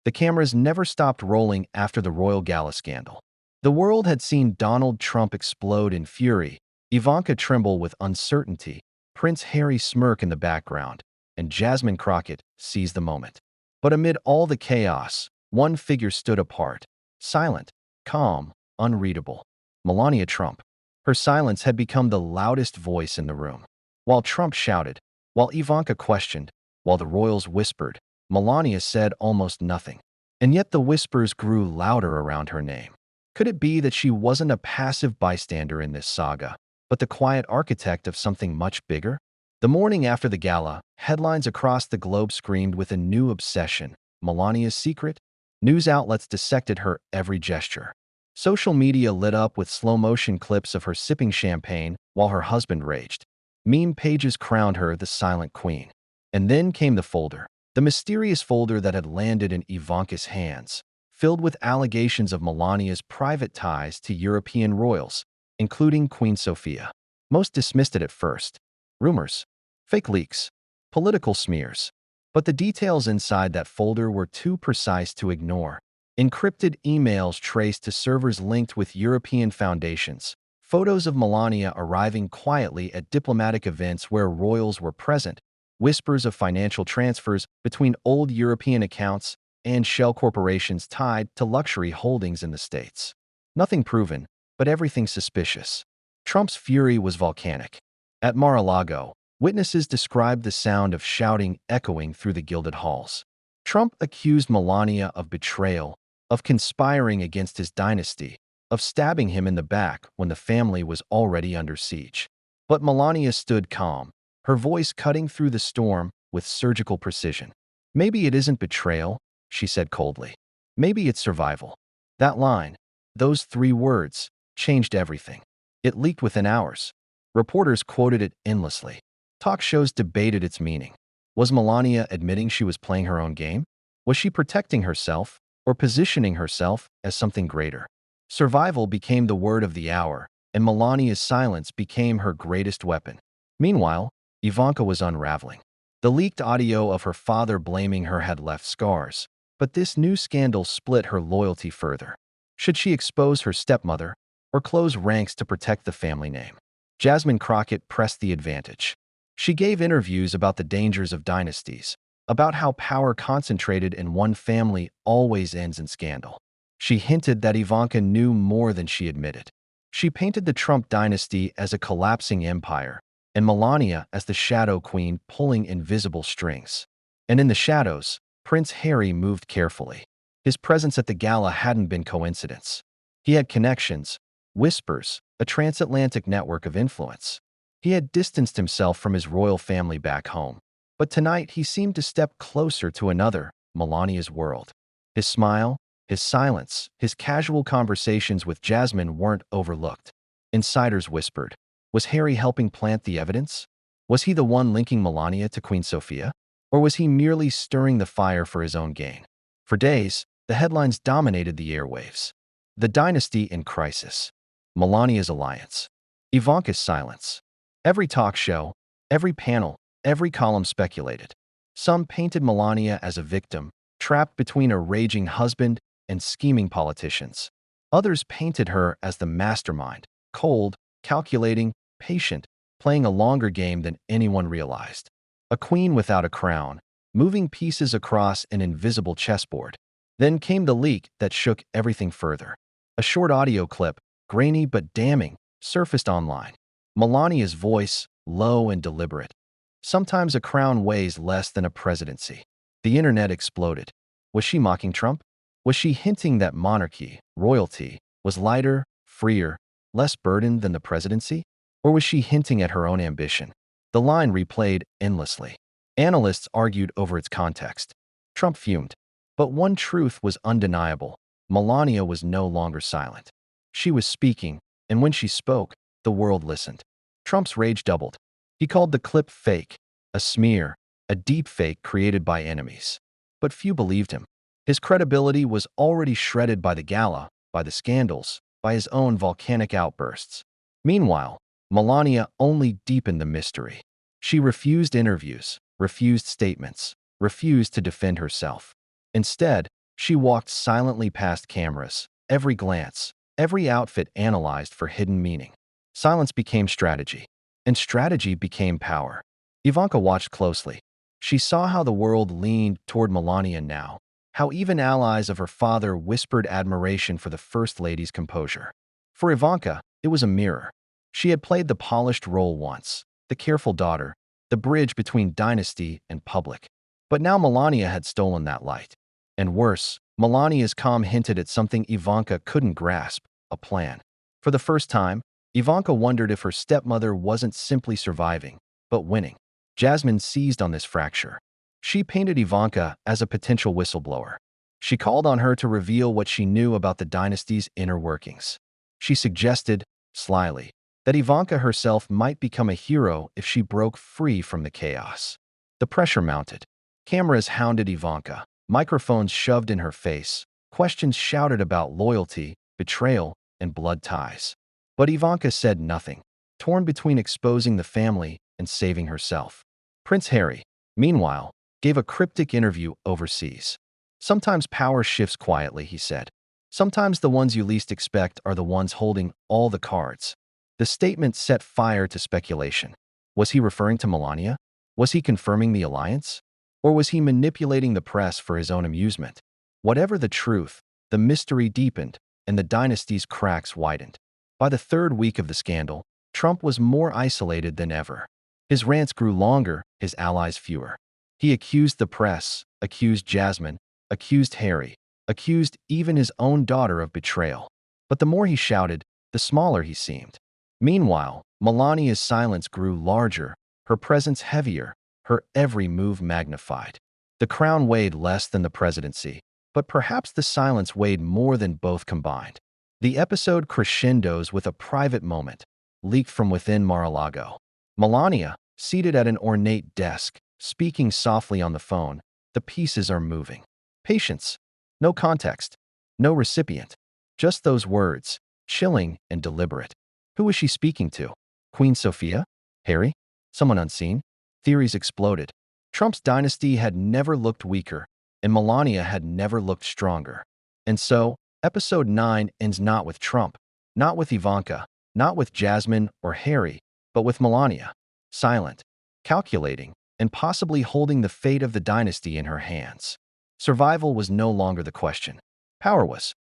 The cameras never stopped rolling after the royal gala scandal. The world had seen Donald Trump explode in fury, Ivanka tremble with uncertainty, Prince Harry smirk in the background, and Jasmine Crockett seize the moment. But amid all the chaos, one figure stood apart, silent, calm, unreadable. Melania Trump. Her silence had become the loudest voice in the room. While Trump shouted, while Ivanka questioned, while the royals whispered, Melania said almost nothing. And yet the whispers grew louder around her name. Could it be that she wasn't a passive bystander in this saga, but the quiet architect of something much bigger? The morning after the gala, headlines across the globe screamed with a new obsession. Melania's secret? News outlets dissected her every gesture. Social media lit up with slow-motion clips of her sipping champagne while her husband raged. Meme pages crowned her the silent queen. And then came the folder. The mysterious folder that had landed in Ivanka's hands, filled with allegations of Melania's private ties to European royals, including Queen Sofia. Most dismissed it at first. Rumors, fake leaks, political smears. But the details inside that folder were too precise to ignore. Encrypted emails traced to servers linked with European foundations, photos of Melania arriving quietly at diplomatic events where royals were present, whispers of financial transfers between old European accounts and shell corporations tied to luxury holdings in the States. Nothing proven, but everything suspicious. Trump's fury was volcanic. At Mar-a-Lago, witnesses described the sound of shouting echoing through the gilded halls. Trump accused Melania of betrayal, of conspiring against his dynasty, of stabbing him in the back when the family was already under siege. But Melania stood calm, her voice cutting through the storm with surgical precision. "Maybe it isn't betrayal," she said coldly. "Maybe it's survival." That line, those 3 words, changed everything. It leaked within hours. Reporters quoted it endlessly. Talk shows debated its meaning. Was Melania admitting she was playing her own game? Was she protecting herself or positioning herself as something greater? Survival became the word of the hour, and Melania's silence became her greatest weapon. Meanwhile, Ivanka was unraveling. The leaked audio of her father blaming her had left scars, but this new scandal split her loyalty further. Should she expose her stepmother or close ranks to protect the family name? Jasmine Crockett pressed the advantage. She gave interviews about the dangers of dynasties, about how power concentrated in one family always ends in scandal. She hinted that Ivanka knew more than she admitted. She painted the Trump dynasty as a collapsing empire, and Melania as the shadow queen pulling invisible strings. And in the shadows, Prince Harry moved carefully. His presence at the gala hadn't been coincidence. He had connections, whispers, a transatlantic network of influence. He had distanced himself from his royal family back home, but tonight he seemed to step closer to another, Melania's world. His smile, his silence, his casual conversations with Jasmine weren't overlooked. Insiders whispered. Was Harry helping plant the evidence? Was he the one linking Melania to Queen Sofia? Or was he merely stirring the fire for his own gain? For days, the headlines dominated the airwaves. The dynasty in crisis. Melania's alliance. Ivanka's silence. Every talk show, every panel, every column speculated. Some painted Melania as a victim, trapped between a raging husband and scheming politicians. Others painted her as the mastermind, cold, calculating, patient, playing a longer game than anyone realized. A queen without a crown, moving pieces across an invisible chessboard. Then came the leak that shook everything further. A short audio clip, grainy but damning, surfaced online. Melania's voice, low and deliberate. Sometimes a crown weighs less than a presidency. The internet exploded. Was she mocking Trump? Was she hinting that monarchy, royalty, was lighter, freer, less burdened than the presidency? Or was she hinting at her own ambition? The line replayed endlessly. Analysts argued over its context. Trump fumed. But one truth was undeniable. Melania was no longer silent. She was speaking, and when she spoke, the world listened. Trump's rage doubled. He called the clip fake, a smear, a deep fake created by enemies. But few believed him. His credibility was already shredded by the gala, by the scandals, by his own volcanic outbursts. Meanwhile, Melania only deepened the mystery. She refused interviews, refused statements, refused to defend herself. Instead, She walked silently past cameras, every glance, every outfit analyzed for hidden meaning. Silence became strategy, and strategy became power. Ivanka watched closely. She saw how the world leaned toward Melania now, how even allies of her father whispered admiration for the First Lady's composure. For Ivanka, it was a mirror. She had played the polished role once, the careful daughter, the bridge between dynasty and public. But now Melania had stolen that light. And worse, Melania's calm hinted at something Ivanka couldn't grasp, a plan. For the first time, Ivanka wondered if her stepmother wasn't simply surviving, but winning. Jasmine seized on this fracture. She painted Ivanka as a potential whistleblower. She called on her to reveal what she knew about the dynasty's inner workings. She suggested, slyly, that Ivanka herself might become a hero if she broke free from the chaos. The pressure mounted. Cameras hounded Ivanka, microphones shoved in her face, questions shouted about loyalty, betrayal, and blood ties. But Ivanka said nothing, torn between exposing the family and saving herself. Prince Harry, meanwhile, gave a cryptic interview overseas. Sometimes power shifts quietly, he said. Sometimes the ones you least expect are the ones holding all the cards. The statement set fire to speculation. Was he referring to Melania? Was he confirming the alliance? Or was he manipulating the press for his own amusement? Whatever the truth, the mystery deepened, and the dynasty's cracks widened. By the third week of the scandal, Trump was more isolated than ever. His rants grew longer, his allies fewer. He accused the press, accused Jasmine, accused Harry, accused even his own daughter of betrayal. But the more he shouted, the smaller he seemed. Meanwhile, Melania's silence grew larger, her presence heavier, her every move magnified. The crown weighed less than the presidency, but perhaps the silence weighed more than both combined. The episode crescendos with a private moment, leaked from within Mar-a-Lago. Melania, seated at an ornate desk, speaking softly on the phone, the pieces are moving. Patience. No context. No recipient. Just those words, chilling and deliberate. Who was she speaking to? Queen Sophia? Harry? Someone unseen? Theories exploded. Trump's dynasty had never looked weaker, and Melania had never looked stronger. And so, Episode 9 ends not with Trump, not with Ivanka, not with Jasmine or Harry, but with Melania, silent, calculating, and possibly holding the fate of the dynasty in her hands. Survival was no longer the question. Power was.